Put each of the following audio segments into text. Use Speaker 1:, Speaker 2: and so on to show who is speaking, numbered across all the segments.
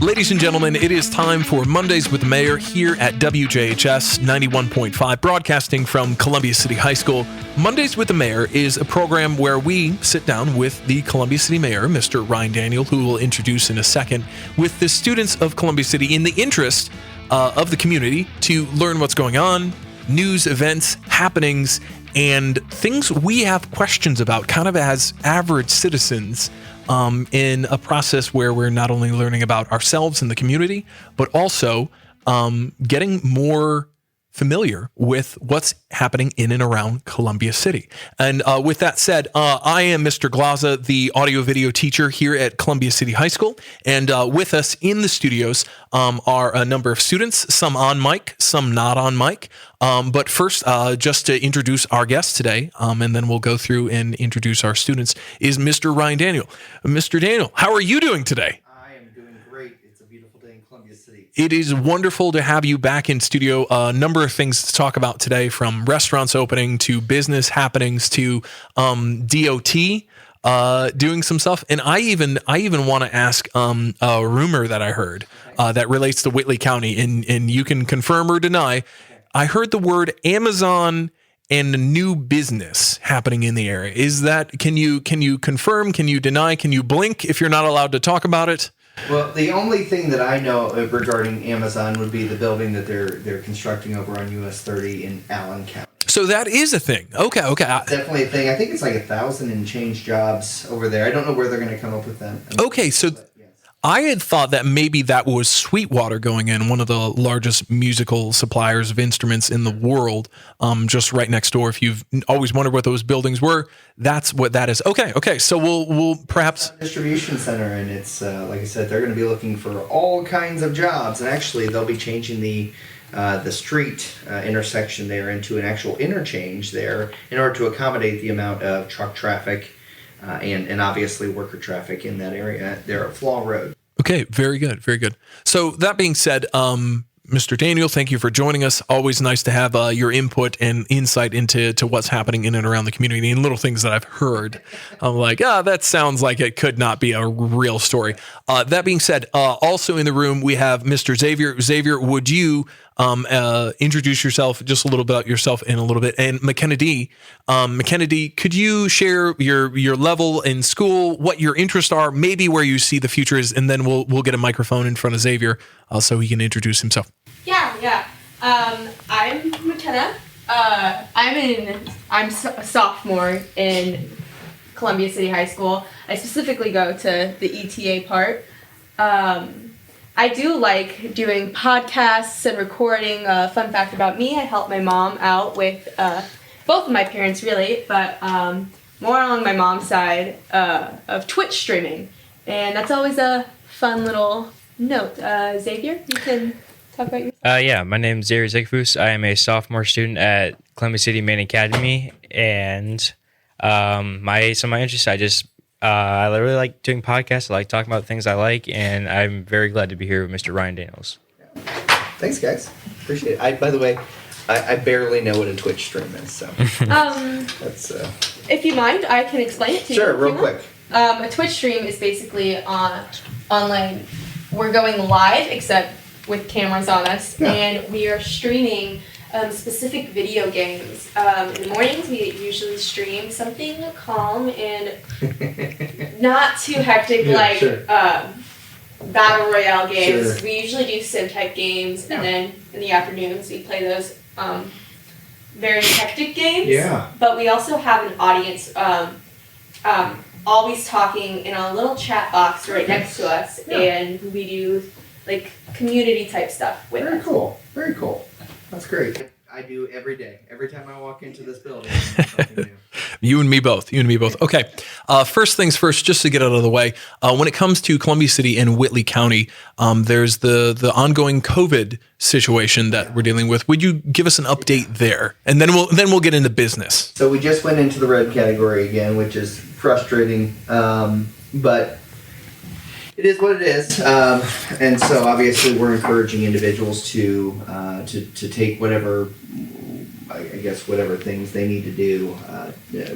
Speaker 1: Ladies and gentlemen, it is time for Mondays with the Mayor here at WJHS 91.5, broadcasting from Columbia City High School. Mondays with the Mayor is a program where we sit down with the Columbia City Mayor, Mr. Ryan Daniel, who we'll introduce in a second, with the students of Columbia City in the interest of the community to learn what's going on, news, events, happenings, and things we have questions about, kind of as average citizens, in a process where we're not only learning about ourselves and the community, but also getting more familiar with what's happening in and around Columbia City. And with that said, I am Mr. Glaza, the audio-video teacher here at Columbia City High School. And with us in the studios are a number of students, some on mic, some not on mic. But first, just to introduce our guest today, and then we'll go through and introduce our students, is Mr. Ryan Daniel. Mr. Daniel, how are you doing today? It is wonderful to have you back in studio. A number of things to talk about today, from restaurants opening to business happenings to DOT doing some stuff. And I even want to ask a rumor that I heard that relates to Whitley County, and you can confirm or deny. I heard the word Amazon and new business happening in the area. Is that, can you confirm, can you deny, can you blink if you're not allowed to talk about it?
Speaker 2: Well, the only thing that I know regarding Amazon would be the building that they're constructing over on US 30 in Allen County.
Speaker 1: So that is a thing. Okay.
Speaker 2: Definitely a thing. I think it's like 1,000 and change jobs over there. I don't know where they're going to come up with them.
Speaker 1: Okay, so I had thought that maybe that was Sweetwater going in, one of the largest musical suppliers of instruments in the world, just right next door. If you've always wondered what those buildings were, that's what that is. Okay. So we'll perhaps
Speaker 2: distribution center, and it's like I said, they're going to be looking for all kinds of jobs, and actually they'll be changing the street intersection there into an actual interchange there in order to accommodate the amount of truck traffic and obviously worker traffic in that area there at Flaw Road.
Speaker 1: Okay, very good. So that being said, Mr. Daniel, thank you for joining us. Always nice to have your input and insight into what's happening in and around the community and little things that I've heard. I'm like, that sounds like it could not be a real story. That being said, also in the room, we have Mr. Xavier. Xavier, would you introduce yourself, just a little bit about yourself in a little bit? And McKenna D, could you share your level in school, what your interests are, maybe where you see the future is, and then we'll get a microphone in front of Xavier so he can introduce himself.
Speaker 3: Yeah. I'm McKenna. I'm a sophomore in Columbia City High School. I specifically go to the ETA part. I do like doing podcasts and recording. Fun fact about me, I help my mom out with both of my parents, really, but more along my mom's side of Twitch streaming. And that's always a fun little note. Xavier, you can talk about yourself.
Speaker 4: Yeah, my name is Xavier Zigfus. I am a sophomore student at Columbia City Main Academy, and my interests, I really like doing podcasts. I like talking about things I like, and I'm very glad to be here with Mr. Ryan Daniels.
Speaker 2: Thanks, guys. Appreciate it. By the way, I barely know what a Twitch stream is, so that's.
Speaker 3: If you mind, I can explain it to you.
Speaker 2: Sure, real quick.
Speaker 3: A Twitch stream is basically online. We're going live, except with cameras on us, and we are streaming specific video games. In the mornings, we usually stream something calm and not too hectic, battle royale games. Sure. We usually do sim type games, and then in the afternoons we play those very hectic games. Yeah. But we also have an audience always talking in a little chat box right next to us, and we do like community type stuff with
Speaker 2: us. Very cool. That's great. I do every day. Every time I walk into this building, something new.
Speaker 1: You and me both. Okay. First things first, just to get out of the way, when it comes to Columbia City and Whitley County, there's the ongoing COVID situation that we're dealing with. Would you give us an update there? And then we'll get into business.
Speaker 2: So we just went into the red category again, which is frustrating, but it is what it is, and so obviously we're encouraging individuals to take whatever things they need to do,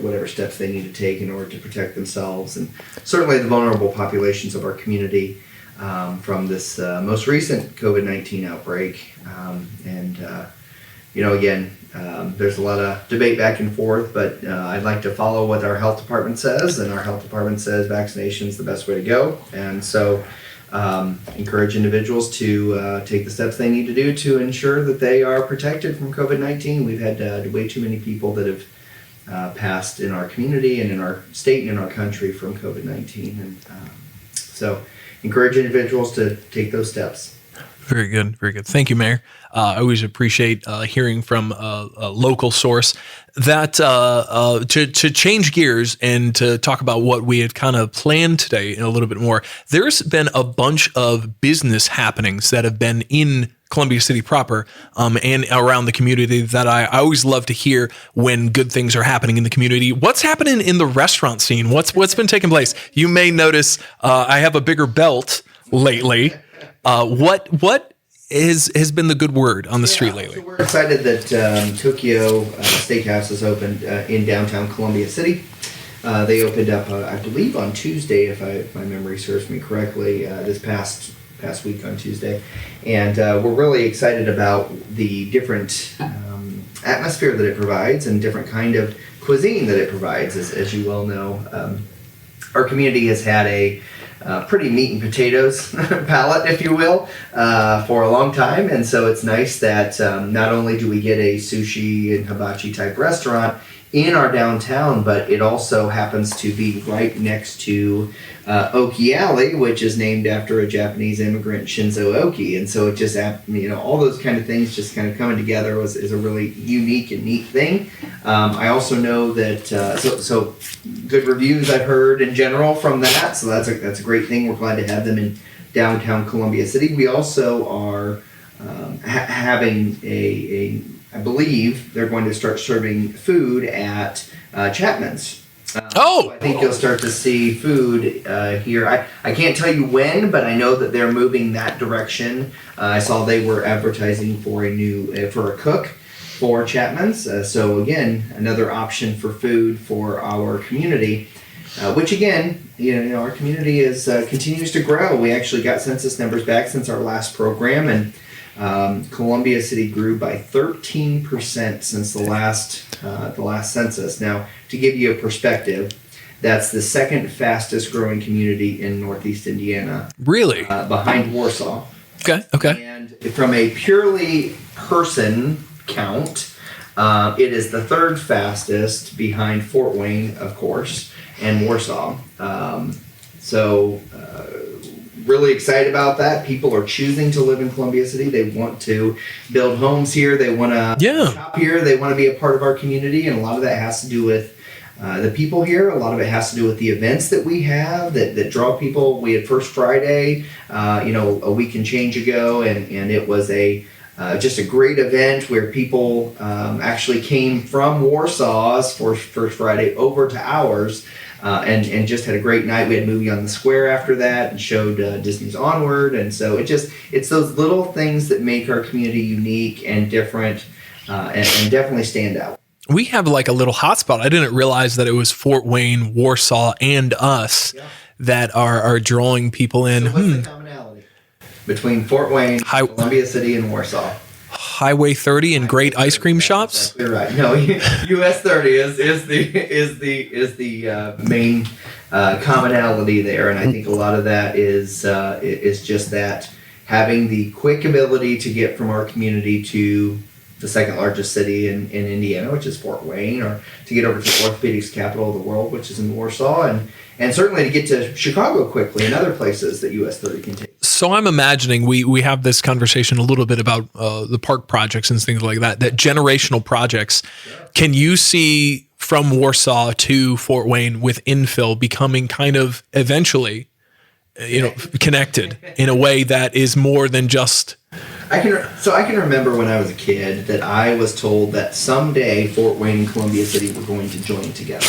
Speaker 2: whatever steps they need to take in order to protect themselves and certainly the vulnerable populations of our community. from this most recent COVID-19 outbreak. Again, there's a lot of debate back and forth, but I'd like to follow what our health department says, and our health department says vaccination is the best way to go. And so encourage individuals to take the steps they need to do to ensure that they are protected from COVID-19. We've had way too many people that have passed in our community and in our state and in our country from COVID-19. And so encourage individuals to take those steps.
Speaker 1: Very good. Very good. Thank you, Mayor. I always appreciate hearing from a local source. That to change gears and to talk about what we had kind of planned today a little bit more, there's been a bunch of business happenings that have been in Columbia City proper and around the community that I always love to hear when good things are happening in the community. What's happening in the restaurant scene? What's been taking place? You may notice I have a bigger belt lately. What has been the good word on the street lately?
Speaker 2: So we're excited that Tokyo Steakhouse has opened in downtown Columbia City. They opened up, I believe, on Tuesday, if my memory serves me correctly, this past week on Tuesday. And we're really excited about the different atmosphere that it provides and different kind of cuisine that it provides. As you well know, our community has had a pretty meat and potatoes palette, if you will, for a long time. And so it's nice that not only do we get a sushi and hibachi type restaurant in our downtown, but it also happens to be right next to Oki Alley, which is named after a Japanese immigrant, Shinzo Oki. And so it just, all those kind of things just kind of coming together is a really unique and neat thing. I also know that, so good reviews I've heard in general from that. So that's a great thing. We're glad to have them in downtown Columbia City. We also are having I believe they're going to start serving food at Chapman's. So I think you'll start to see food here. I can't tell you when, but I know that they're moving that direction. I saw they were advertising for a cook for Chapman's. So again, another option for food for our community, which again, our community continues to grow. We actually got census numbers back since our last program, and Columbia City grew by 13% since the last census. Now, to give you a perspective, that's the second fastest growing community in Northeast Indiana.
Speaker 1: Really?
Speaker 2: Behind Warsaw.
Speaker 1: Okay.
Speaker 2: And from a purely person count, it is the third fastest behind Fort Wayne, of course, and Warsaw. Really excited about that. People are choosing to live in Columbia City. They want to build homes here. They want to shop here. They want to be a part of our community. And a lot of that has to do with the people here. A lot of it has to do with the events that we have that draw people. We had First Friday, a week and change ago, and it was just a great event where people actually came from Warsaw's for First Friday over to ours. And just had a great night. We had a movie on the square after that and showed Disney's Onward. And so it's those little things that make our community unique and different and definitely stand out.
Speaker 1: We have like a little hotspot. I didn't realize that it was Fort Wayne, Warsaw, and us that are drawing people in.
Speaker 2: So what's the commonality between Fort Wayne, Columbia City, and Warsaw?
Speaker 1: Highway 30 and great ice cream shops.
Speaker 2: You're right. No, US 30 is the main commonality there, and I think a lot of that is just that having the quick ability to get from our community to the second largest city in Indiana, which is Fort Wayne, or to get over to the orthopedics capital of the world, which is in Warsaw, and certainly to get to Chicago quickly and other places that US 30 can take.
Speaker 1: So I'm imagining we have this conversation a little bit about the park projects and things like that generational projects. Yeah. Can you see from Warsaw to Fort Wayne with infill becoming kind of eventually, connected in a way that is more than just...
Speaker 2: I can remember when I was a kid that I was told that someday Fort Wayne and Columbia City were going to join together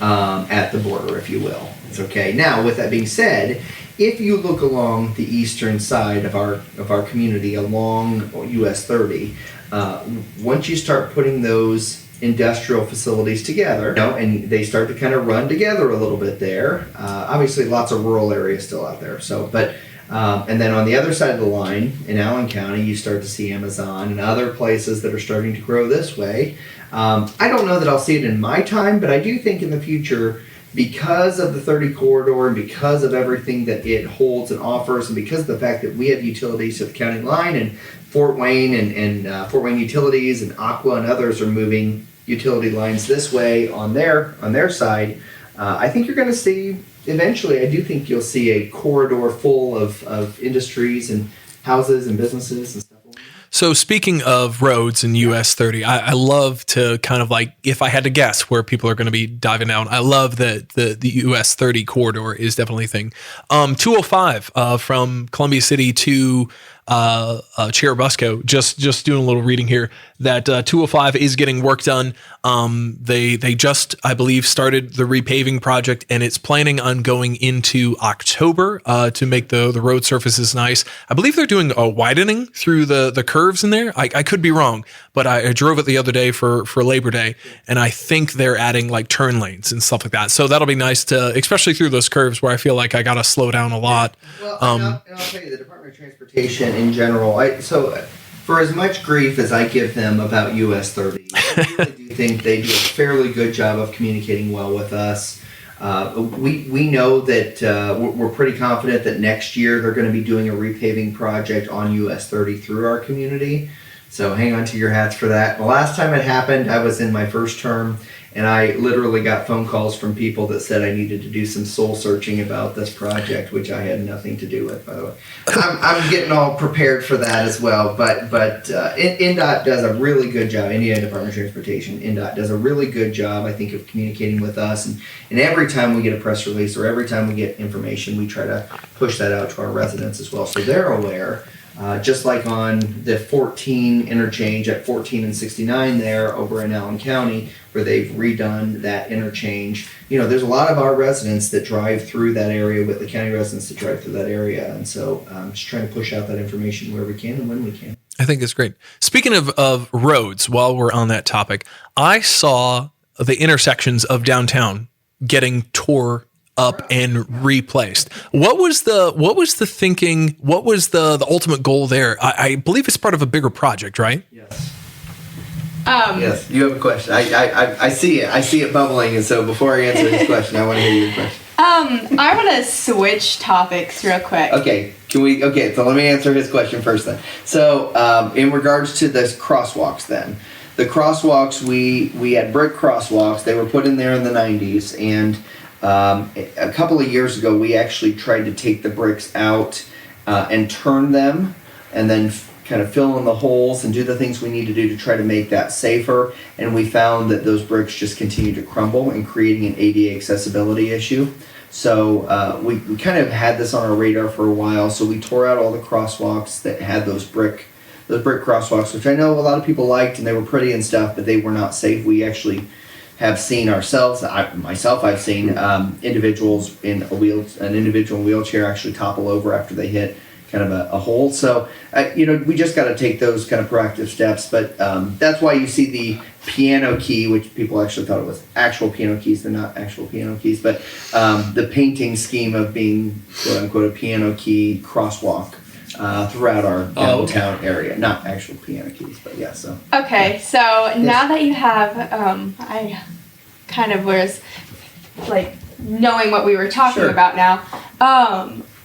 Speaker 2: at the border, if you will. It's okay. Now, with that being said, if you look along the eastern side of our community, along US 30, once you start putting those industrial facilities together, and they start to kind of run together a little bit there. Obviously, lots of rural areas still out there. So, but And then on the other side of the line, in Allen County, you start to see Amazon and other places that are starting to grow this way. I don't know that I'll see it in my time, but I do think in the future, because of the 30 corridor and because of everything that it holds and offers, and because of the fact that we have utilities at the county line, and Fort Wayne and Fort Wayne Utilities and Aqua and others are moving utility lines this way on their side, I think you're going to see eventually. I do think you'll see a corridor full of industries and houses and businesses and stuff.
Speaker 1: So speaking of roads in US 30, I love to kind of like, if I had to guess where people are going to be diving down, I love that the US 30 corridor is definitely a thing. 205 from Columbia City to Cherubusco, just doing a little reading here, that 205 is getting work done. They just, I believe, started the repaving project, and it's planning on going into October to make the road surfaces nice. I believe they're doing a widening through the curves in there. I could be wrong, but I drove it the other day for Labor Day, and I think they're adding like turn lanes and stuff like that. So that'll be nice to, especially through those curves where I feel like I got to slow down a lot.
Speaker 2: Well, and I'll tell you, the Department of Transportation in general, for as much grief as I give them about US 30, I really do think they do a fairly good job of communicating well with us. We know that we're pretty confident that next year they're going to be doing a repaving project on US 30 through our community. So hang on to your hats for that. The last time it happened, I was in my first term, and I literally got phone calls from people that said I needed to do some soul searching about this project, which I had nothing to do with, by the way. I'm getting all prepared for that as well. But INDOT does a really good job. Indiana Department of Transportation, INDOT does a really good job, I think, of communicating with us. And every time we get a press release or every time we get information, we try to push that out to our residents as well, so they're aware. Just like on the 14 interchange at 14 and 69 there over in Allen County, where they've redone that interchange. There's a lot of our residents that drive through that area, with the county residents that drive through that area. And so just trying to push out that information where we can and when we can.
Speaker 1: I think it's great. Speaking of roads, while we're on that topic, I saw the intersections of downtown getting tore up and replaced. What was the thinking? What was the ultimate goal there? I believe it's part of a bigger project, right?
Speaker 2: Yes. Yes, you have a question. I see it. I see it bubbling. And so before I answer this question, I want to hear your question.
Speaker 3: I want to switch topics real quick.
Speaker 2: Okay. So let me answer his question first then. So in regards to this crosswalks then, the crosswalks, we had brick crosswalks. They were put in there in the 90s, and a couple of years ago, we actually tried to take the bricks out and turn them, and then kind of fill in the holes and do the things we need to do to try to make that safer. And we found that those bricks just continue to crumble and creating an ADA accessibility issue. So we kind of had this on our radar for a while. So we tore out all the crosswalks that had those brick crosswalks, which I know a lot of people liked, and they were pretty and stuff, but they were not safe. We actually have seen ourselves, I've seen individuals in an individual wheelchair actually topple over after they hit kind of a hole. So, we just got to take those kind of proactive steps. But that's why you see the piano key, which people actually thought it was actual piano keys. They're not actual piano keys, but the painting scheme of being, quote unquote, a piano key crosswalk throughout our downtown area. Not actual piano keys, but yeah, so.
Speaker 3: Okay, so now that you have, I kind of was like knowing what we were talking about now.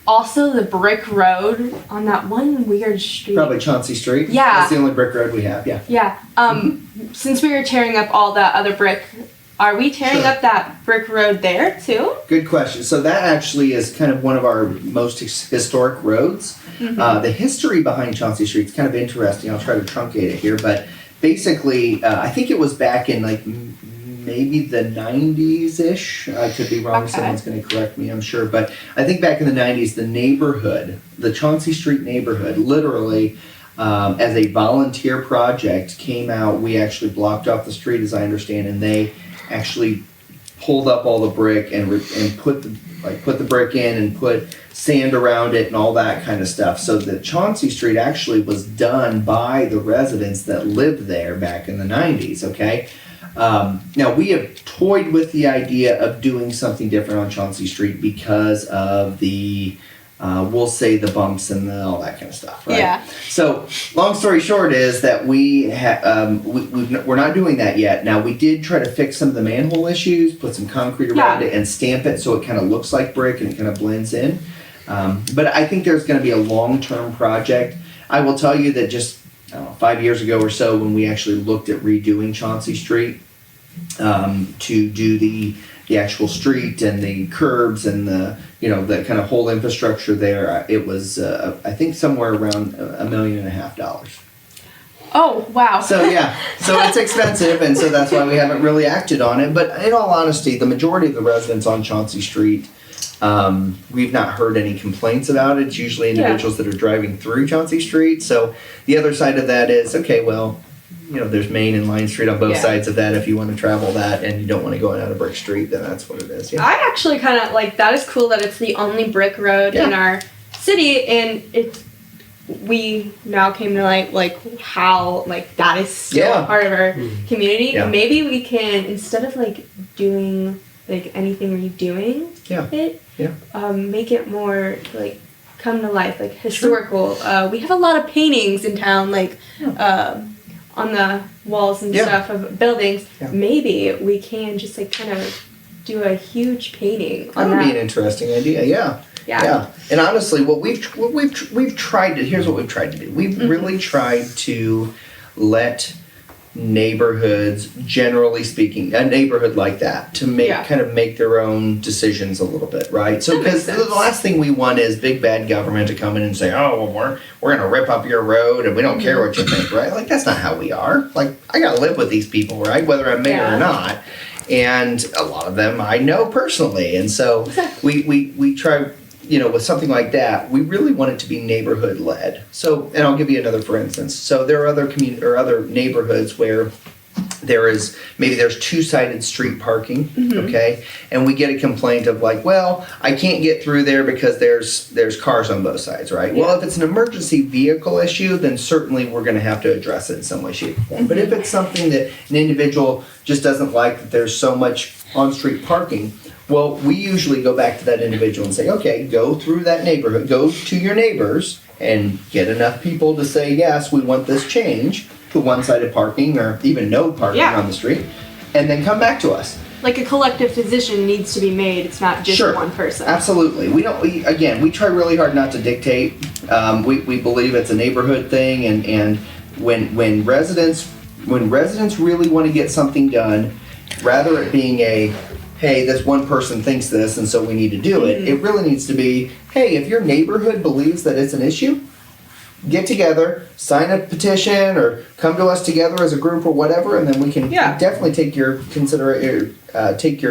Speaker 3: Also, the brick road on that one weird street.
Speaker 2: Probably Chauncey Street.
Speaker 3: Yeah.
Speaker 2: That's the only brick road we have, yeah.
Speaker 3: Yeah. Since we were tearing up all the other brick, are we tearing up that brick road there too?
Speaker 2: Good question. So that actually is kind of one of our most historic roads. Mm-hmm. The history behind Chauncey Street is kind of interesting. I'll try to truncate it here, but basically, I think it was back in like maybe the 90s-ish. I could be wrong. Okay. Someone's going to correct me, I'm sure. But I think back in the 90s, the neighborhood, the Chauncey Street neighborhood, literally, as a volunteer project, came out. We actually blocked off the street, as I understand, and they actually pulled up all the brick and put the brick in and put sand around it and all that kind of stuff. So the Chauncey Street actually was done by the residents that lived there back in the 90s, okay? Now, we have toyed with the idea of doing something different on Chauncey Street because of the we'll say the bumps and all that kind of stuff, right?
Speaker 3: Yeah.
Speaker 2: So, long story short is that we're not doing that yet. Now, we did try to fix some of the manhole issues, put some concrete around it, and stamp it so it kind of looks like brick and it kind of blends in. But I think there's going to be a long-term project. I will tell you that just 5 years ago or so, when we actually looked at redoing Chauncey Street to do the actual street and the curbs and the kind of whole infrastructure there, it was I think somewhere around $1.5 million.
Speaker 3: Oh, wow.
Speaker 2: So so it's expensive, and so that's why we haven't really acted on it. But in all honesty, the majority of the residents on Chauncey Street, we've not heard any complaints about it. It's usually individuals that are driving through Chauncey Street. So the other side of that is, okay, well, there's Main and Line Street on both sides of that. If you want to travel that and you don't want to go down a brick street, then that's what it is. Yeah.
Speaker 3: I actually kind of like that. Is cool that it's the only brick road in our city, and we now came to like how like that is still a part of our community.
Speaker 2: Yeah.
Speaker 3: Maybe we can, instead of like doing like anything redoing make it more like come to life, like historical. We have a lot of paintings in town, like on the walls and stuff of buildings. Maybe we can just like kind of do a huge painting on that.
Speaker 2: That would be an interesting idea. Yeah. And honestly, what we've tried to, here's what we've tried to do. We've really tried to let neighborhoods, generally speaking, a neighborhood like that, to make their own decisions a little bit, right? So because the last thing we want is big bad government to come in and say, oh, well, we're going to rip up your road and we don't care what you think, right? Like, that's not how we are. Like, I got to live with these people, right? Whether I'm mayor or not. And a lot of them I know personally. And so we try, with something like that, we really want it to be neighborhood led. So, and I'll give you another for instance. So there are other other neighborhoods where there's two-sided street parking, okay? And we get a complaint of like, well, I can't get through there because there's cars on both sides, right? Well, if it's an emergency vehicle issue, then certainly we're going to have to address it in some way, shape, or form. But if it's something that an individual just doesn't like, that there's so much on-street parking, well, we usually go back to that individual and say, okay, go through that neighborhood, go to your neighbors and get enough people to say, yes, we want this change to one-sided parking or even no parking on the street, and then come back to us.
Speaker 3: Like a collective decision needs to be made. It's not just one person.
Speaker 2: Absolutely. We try really hard not to dictate. We believe it's a neighborhood thing, and when residents really want to get something done, rather it being a, hey, this one person thinks this and so we need to do it, it really needs to be, hey, if your neighborhood believes that it's an issue, get together, sign a petition, or come to us together as a group or whatever, and then we can definitely take your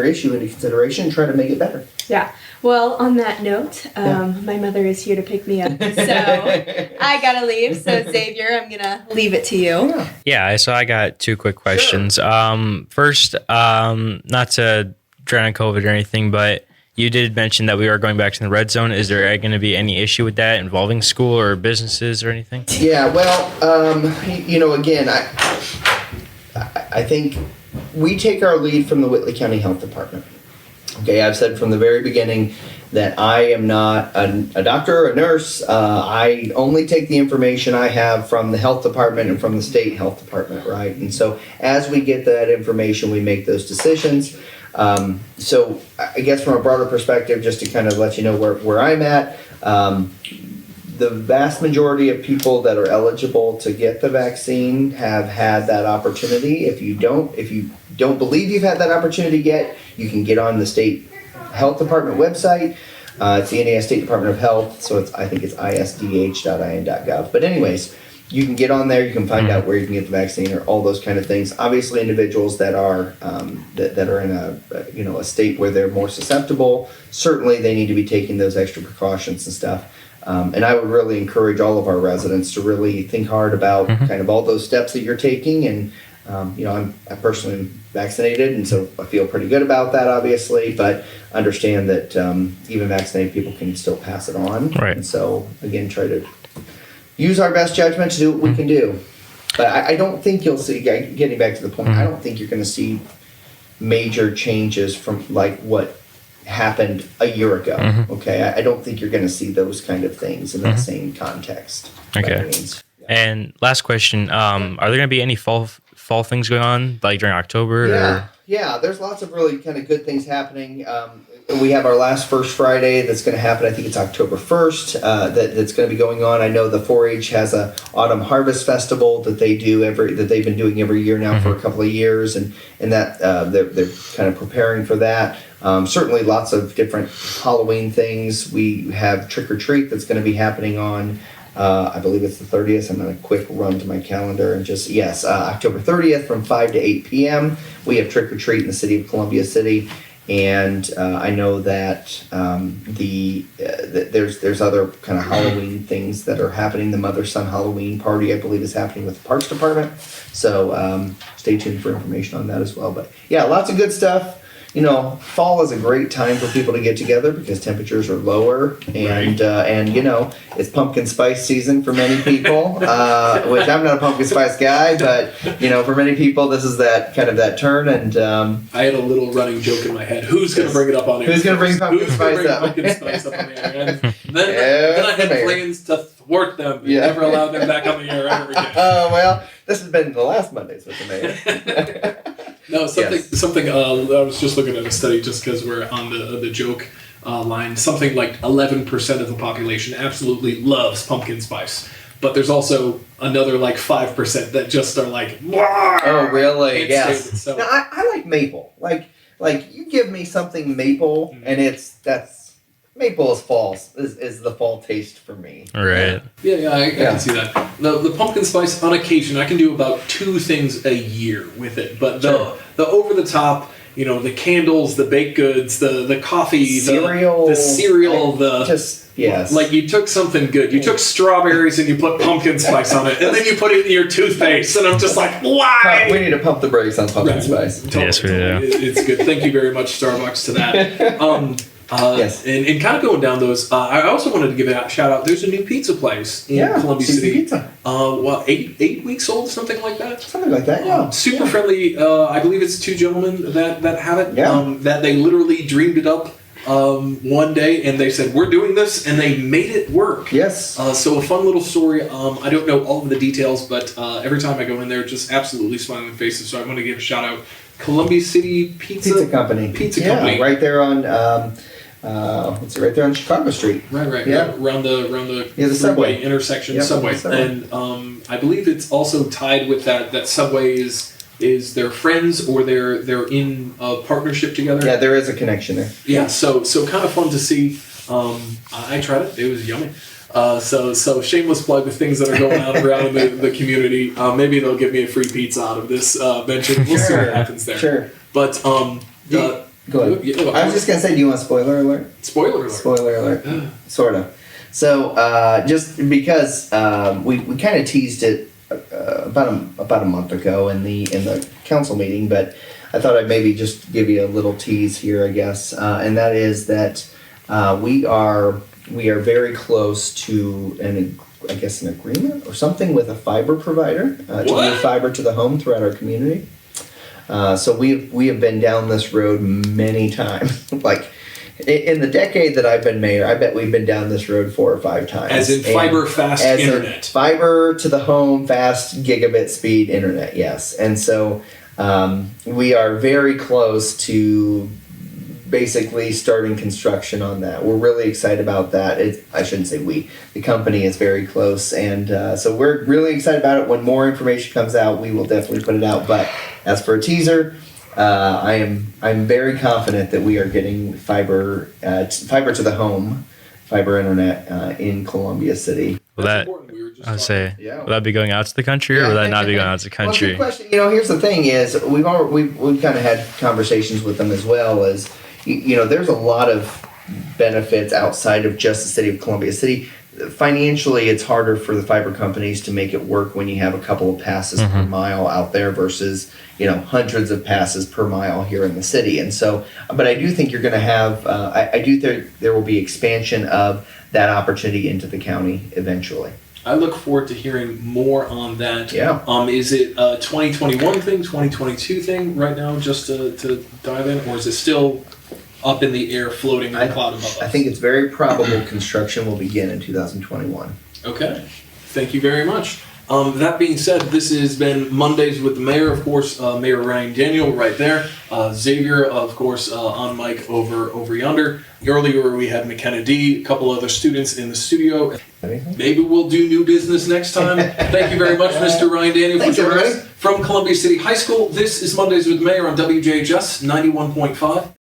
Speaker 2: issue into consideration and try to make it better.
Speaker 3: Yeah. Well, on that note, my mother is here to pick me up, so I gotta leave. So Xavier, I'm gonna leave it to you.
Speaker 4: Yeah. So I got two quick questions. Sure. First, not to drown on COVID or anything, but you did mention that we are going back to the red zone. Is there going to be any issue with that involving school or businesses or anything?
Speaker 2: Yeah, well, again, I think we take our lead from the Whitley County Health Department. Okay, I've said from the very beginning that I am not a doctor or a nurse. I only take the information I have from the health department and from the state health department, right? And so as we get that information, we make those decisions. So I guess from a broader perspective, just to kind of let you know where I'm at, the vast majority of people that are eligible to get the vaccine have had that opportunity. If you don't believe you've had that opportunity yet, you can get on the state health department website. It's the Indiana State Department of Health, so I think it's isdh.in.gov. But anyways, you can get on there. You can find out where you can get the vaccine or all those kind of things. Obviously, individuals that are that are in a state where they're more susceptible, certainly they need to be taking those extra precautions and stuff. And I would really encourage all of our residents to really think hard about kind of all those steps that you're taking. And I'm personally vaccinated, and so I feel pretty good about that, obviously. But understand that even vaccinated people can still pass it on.
Speaker 4: Right.
Speaker 2: And so again, try to use our best judgment to do what we can do. But I don't think you'll see, getting back to the point, I don't think you're going to see major changes from like what happened a year ago.
Speaker 4: Mm-hmm.
Speaker 2: Okay, I don't think you're going to see those kind of things in that same context. by
Speaker 4: Okay.
Speaker 2: any means.
Speaker 4: And last question, are there going to be any fall things going on, like during October?
Speaker 2: Yeah. There's lots of really kind of good things happening. We have our last First Friday that's going to happen. I think it's October 1st. That's going to be going on. I know the 4-H has a autumn harvest festival that they do that they've been doing every year now for a couple of years, and that they're kind of preparing for that. Certainly, lots of different Halloween things. We have Trick or Treat that's going to be happening on. I believe it's the 30th. I'm going to quick run to my calendar and just, October 30th from 5 to 8 p.m. We have Trick or Treat in the city of Columbia City. And I know that there's other kind of Halloween things that are happening. The Mother-Son Halloween party, I believe, is happening with the Parks Department. So stay tuned for information on that as well. But yeah, lots of good stuff. Fall is a great time for people to get together because temperatures are lower, and it's pumpkin spice season for many people. Which I'm not a pumpkin spice guy, but for many people, this is that kind of that turn. And
Speaker 1: I had a little running joke in my head: who's going to bring it up on air?
Speaker 2: Who's going to bring pumpkin spice up?
Speaker 1: Pumpkin spice up on the air? And then I had plans to thwart them and never allow them back on the air ever again.
Speaker 2: Oh well, this has been the last Mondays with the mayor.
Speaker 1: No, something. I was just looking at a study just because we're on the joke line. Something like 11% of the population absolutely loves pumpkin spice, but there's also another like 5% that just are like, "Wah!"
Speaker 2: Oh really? Yes.
Speaker 1: So,
Speaker 2: now, I like maple. Like you give me something maple, and maple is fall is the fall taste for me.
Speaker 4: Right.
Speaker 1: Yeah, I can see that. The pumpkin spice, on occasion, I can do about 2 things a year with it. But the over the top, the candles, the baked goods, the coffee,
Speaker 2: cereal, yes.
Speaker 1: Like you took something good. You took strawberries and you put pumpkin spice on it, and then you put it in your toothpaste, and I'm just like, why?
Speaker 2: We need to pump the brakes on pumpkin spice.
Speaker 1: Totally,
Speaker 4: yes, we do.
Speaker 1: It's good. Thank you very much, Starbucks, to that.
Speaker 2: Yes.
Speaker 1: And kind of going down those, I also wanted to give a shout out. There's a new pizza place in Columbia City.
Speaker 2: Pizza.
Speaker 1: 8 weeks old, something like that.
Speaker 2: Something like that, yeah.
Speaker 1: Super friendly. I believe it's 2 gentlemen that have it.
Speaker 2: Yeah.
Speaker 1: That they literally dreamed it up one day, and they said, we're doing this, and they made it work.
Speaker 2: Yes.
Speaker 1: So a fun little story. I don't know all of the details, but every time I go in there, just absolutely smiling faces. So I want to give a shout out. Columbia City Pizza
Speaker 2: Company.
Speaker 1: Pizza Company.
Speaker 2: Right there on... right there on Chicago Street.
Speaker 1: Right.
Speaker 2: Yeah.
Speaker 1: Around the
Speaker 2: subway
Speaker 1: intersection,
Speaker 2: yep,
Speaker 1: subway.
Speaker 2: Subway.
Speaker 1: And I believe it's also tied with that Subway is their friends or they're in a partnership together.
Speaker 2: Yeah, there is a connection there.
Speaker 1: Yeah, so kind of fun to see. I tried it. It was yummy. So shameless plug with things that are going on around the community. Maybe they'll give me a free pizza out of this mention. We'll see what happens there.
Speaker 2: Sure.
Speaker 1: But
Speaker 2: go ahead.
Speaker 1: Yeah,
Speaker 2: I was just going to say, do you want a spoiler alert?
Speaker 1: Spoiler alert.
Speaker 2: Spoiler alert. Sort of. So, just because we kind of teased it about a month ago in the council meeting, but I thought I'd maybe just give you a little tease here, I guess, and that is that we are very close to an agreement or something with a fiber provider to move fiber to the home throughout our community. So we have been down this road many times. Like in the decade that I've been mayor, I bet we've been down this road 4 or 5 times.
Speaker 1: As in fiber fast internet.
Speaker 2: Fiber to the home, fast gigabit speed internet. Yes, and so we are very close to basically starting construction on that. We're really excited about that. I shouldn't say we. The company is very close, and so we're really excited about it. When more information comes out, we will definitely put it out. But as for a teaser, I'm very confident that we are getting fiber to the home, fiber internet in Columbia City.
Speaker 4: Will that be going out to the country, or will that not be going out to the country?
Speaker 2: Well, good question. Here's the thing: is we've kind of had conversations with them as well. As there's a lot of benefits outside of just the city of Columbia City. Financially, it's harder for the fiber companies to make it work when you have a couple of passes per mile out there versus hundreds of passes per mile here in the city. And so, but I do think you're going to have. I do think there will be expansion of that opportunity into the county eventually.
Speaker 1: I look forward to hearing more on that.
Speaker 2: Yeah.
Speaker 1: Is it a 2021 thing, 2022 thing right now, just to dive in, or is it still up in the air, floating in the cloud above us?
Speaker 2: I think it's very probable construction will begin in 2021.
Speaker 1: Okay. Thank you very much. That being said, this has been Mondays with the Mayor. Of course, Mayor Ryan Daniel right there. Xavier, of course, on mic over yonder. Earlier we had McKenna D, a couple other students in the studio. Maybe we'll do new business next time. Thank you very much, Mr. Ryan Daniel, for joining us from Columbia City High School. This is Mondays with the Mayor on WJHS 91.5.